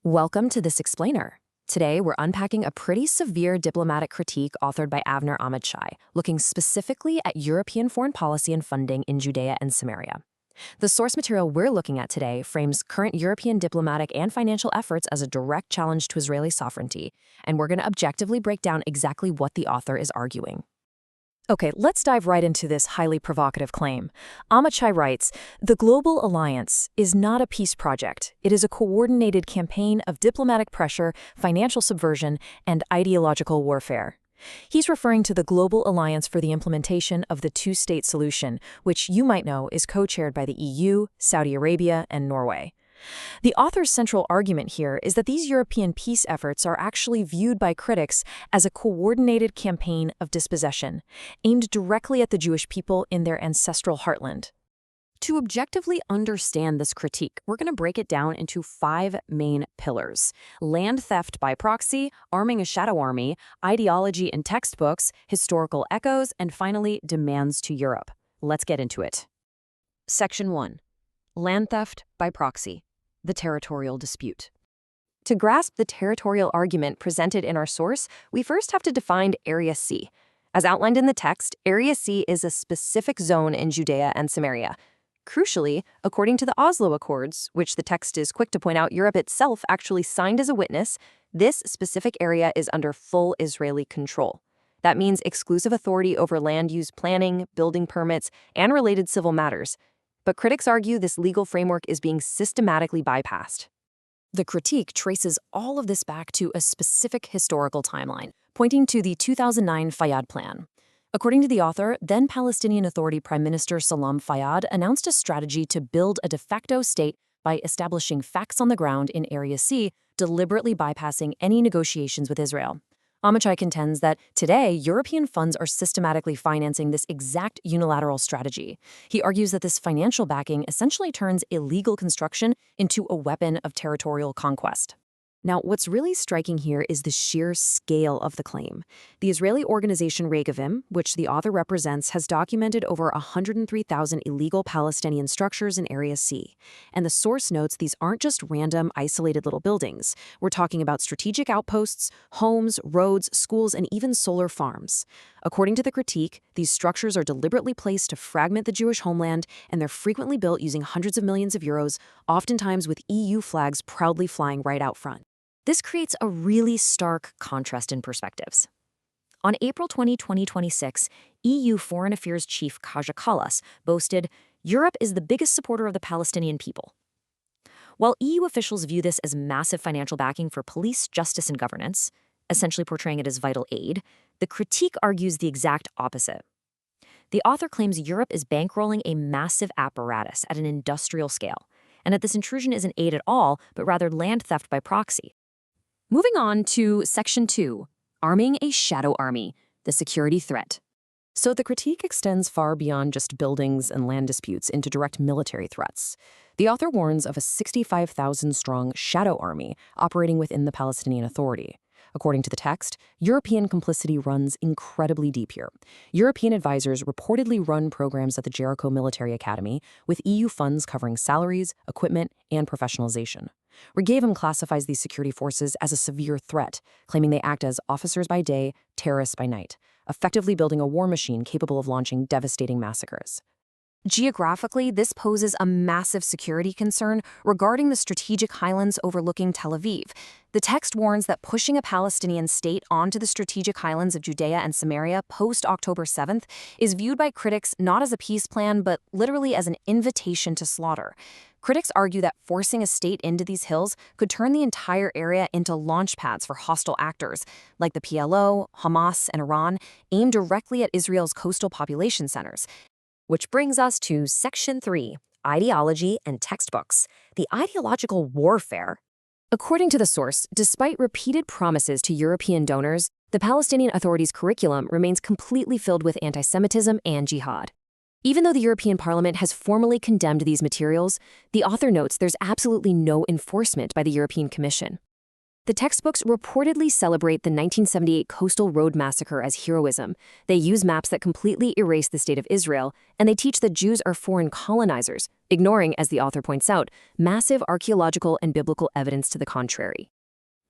Welcome to this explainer. Today, we're unpacking a pretty severe diplomatic critique authored by Avner Ahmad-Shai, looking specifically at European foreign policy and funding in Judea and Samaria. The source material we're looking at today frames current European diplomatic and financial efforts as a direct challenge to Israeli sovereignty, and we're going to objectively break down exactly what the author is arguing. Okay, let's dive right into this highly provocative claim. Ahmad-Shai writes, "The global alliance is not a peace project. It is a coordinated campaign of diplomatic pressure, financial subversion, and ideological warfare." He's referring to the Global Alliance for the Implementation of the Two-State Solution, which you might know is co-chaired by the EU, Saudi Arabia, and Norway. The author's central argument here is that these European peace efforts are actually viewed by critics as a coordinated campaign of dispossession, aimed directly at the Jewish people in their ancestral heartland. To objectively understand this critique, we're going to break it down into 5 main pillars: land theft by proxy, arming a shadow army, ideology in textbooks, historical echoes, and finally, demands to Europe. Let's get into it. Section 1. Land theft by proxy. The territorial dispute. To grasp the territorial argument presented in our source, we first have to define Area C. As outlined in the text, Area C is a specific zone in Judea and Samaria. Crucially, according to the Oslo Accords, which the text is quick to point out Europe itself actually signed as a witness, this specific area is under full Israeli control. That means exclusive authority over land use planning, building permits, and related civil matters. But critics argue this legal framework is being systematically bypassed. The critique traces all of this back to a specific historical timeline, pointing to the 2009 Fayyad Plan. According to the author, then Palestinian Authority Prime Minister Salam Fayyad announced a strategy to build a de facto state by establishing facts on the ground in Area C, deliberately bypassing any negotiations with Israel. Ahmad-Shai contends that today, European funds are systematically financing this exact unilateral strategy. He argues that this financial backing essentially turns illegal construction into a weapon of territorial conquest. Now, what's really striking here is the sheer scale of the claim. The Israeli organization Regavim, which the author represents, has documented over 103,000 illegal Palestinian structures in Area C. And the source notes these aren't just random, isolated little buildings. We're talking about strategic outposts, homes, roads, schools, and even solar farms. According to the critique, these structures are deliberately placed to fragment the Jewish homeland, and they're frequently built using hundreds of millions of euros, oftentimes with EU flags proudly flying right out front. This creates a really stark contrast in perspectives. On April 20, 2026, EU Foreign Affairs Chief Kaja Kallas boasted, "Europe is the biggest supporter of the Palestinian people." While EU officials view this as massive financial backing for police, justice, and governance, essentially portraying it as vital aid, the critique argues the exact opposite. The author claims Europe is bankrolling a massive apparatus at an industrial scale, and that this intrusion isn't aid at all, but rather land theft by proxy. Moving on to Section 2, Arming a Shadow Army, the Security Threat. So the critique extends far beyond just buildings and land disputes into direct military threats. The author warns of a 65,000-strong shadow army operating within the Palestinian Authority. According to the text, European complicity runs incredibly deep here. European advisors reportedly run programs at the Jericho Military Academy, with EU funds covering salaries, equipment, and professionalization. Regavim classifies these security forces as a severe threat, claiming they act as officers by day, terrorists by night, effectively building a war machine capable of launching devastating massacres. Geographically, this poses a massive security concern regarding the strategic highlands overlooking Tel Aviv. The text warns that pushing a Palestinian state onto the strategic highlands of Judea and Samaria post-October 7th is viewed by critics not as a peace plan, but literally as an invitation to slaughter. Critics argue that forcing a state into these hills could turn the entire area into launch pads for hostile actors, like the PLO, Hamas, and Iran, aimed directly at Israel's coastal population centers. Which brings us to Section 3, Ideology and Textbooks, the ideological warfare. According to the source, despite repeated promises to European donors, the Palestinian Authority's curriculum remains completely filled with antisemitism and jihad. Even though the European Parliament has formally condemned these materials, the author notes there's absolutely no enforcement by the European Commission. The textbooks reportedly celebrate the 1978 Coastal Road Massacre as heroism. They use maps that completely erase the state of Israel, and they teach that Jews are foreign colonizers, ignoring, as the author points out, massive archaeological and biblical evidence to the contrary.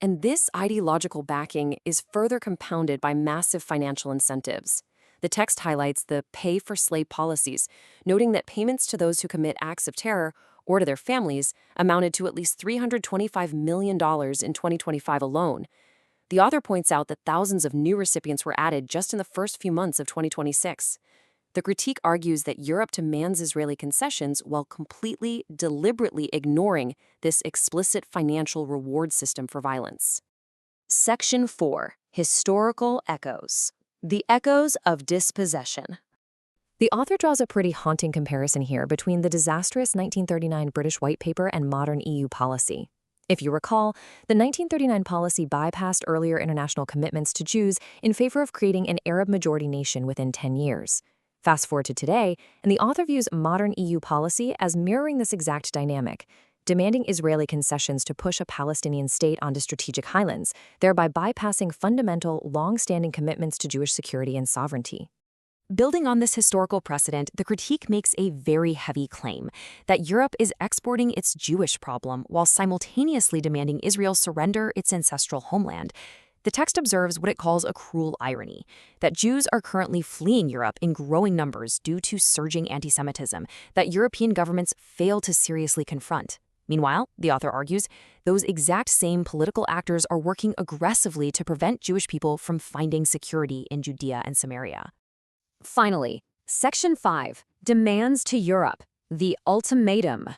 And this ideological backing is further compounded by massive financial incentives. The text highlights the pay-for-slay policies, noting that payments to those who commit acts of terror or to their families amounted to at least $325 million in 2025 alone. The author points out that thousands of new recipients were added just in the first few months of 2026. The critique argues that Europe demands Israeli concessions while completely, deliberately ignoring this explicit financial reward system for violence. Section 4. Historical Echoes. The Echoes of Dispossession. The author draws a pretty haunting comparison here between the disastrous 1939 British White Paper and modern EU policy. If you recall, the 1939 policy bypassed earlier international commitments to Jews in favor of creating an Arab-majority nation within 10 years. Fast forward to today, and the author views modern EU policy as mirroring this exact dynamic, demanding Israeli concessions to push a Palestinian state onto strategic highlands, thereby bypassing fundamental, long-standing commitments to Jewish security and sovereignty. Building on this historical precedent, the critique makes a very heavy claim that Europe is exporting its Jewish problem while simultaneously demanding Israel surrender its ancestral homeland. The text observes what it calls a cruel irony, that Jews are currently fleeing Europe in growing numbers due to surging antisemitism that European governments fail to seriously confront. Meanwhile, the author argues, those exact same political actors are working aggressively to prevent Jewish people from finding security in Judea and Samaria. Finally, Section 5, Demands to Europe, the Ultimatum.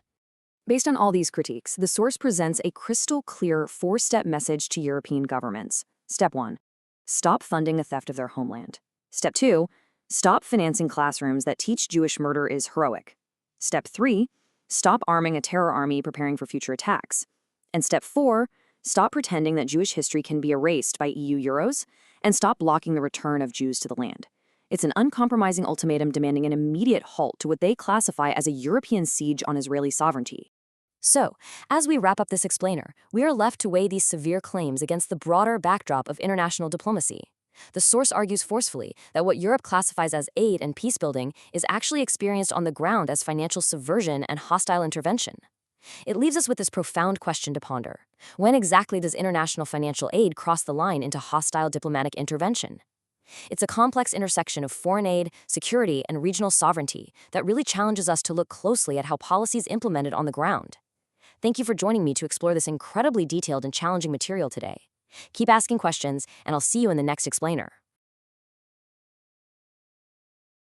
Based on all these critiques, the source presents a crystal-clear four-step message to European governments. Step 1. Stop funding the theft of their homeland. Step 2. Stop financing classrooms that teach Jewish murder is heroic. Step 3. Stop arming a terror army preparing for future attacks. And Step 4. Stop pretending that Jewish history can be erased by EU euros, and stop blocking the return of Jews to the land. It's an uncompromising ultimatum demanding an immediate halt to what they classify as a European siege on Israeli sovereignty. So, as we wrap up this explainer, we are left to weigh these severe claims against the broader backdrop of international diplomacy. The source argues forcefully that what Europe classifies as aid and peacebuilding is actually experienced on the ground as financial subversion and hostile intervention. It leaves us with this profound question to ponder. When exactly does international financial aid cross the line into hostile diplomatic intervention? It's a complex intersection of foreign aid, security, and regional sovereignty that really challenges us to look closely at how policy is implemented on the ground. Thank you for joining me to explore this incredibly detailed and challenging material today. Keep asking questions, and I'll see you in the next explainer.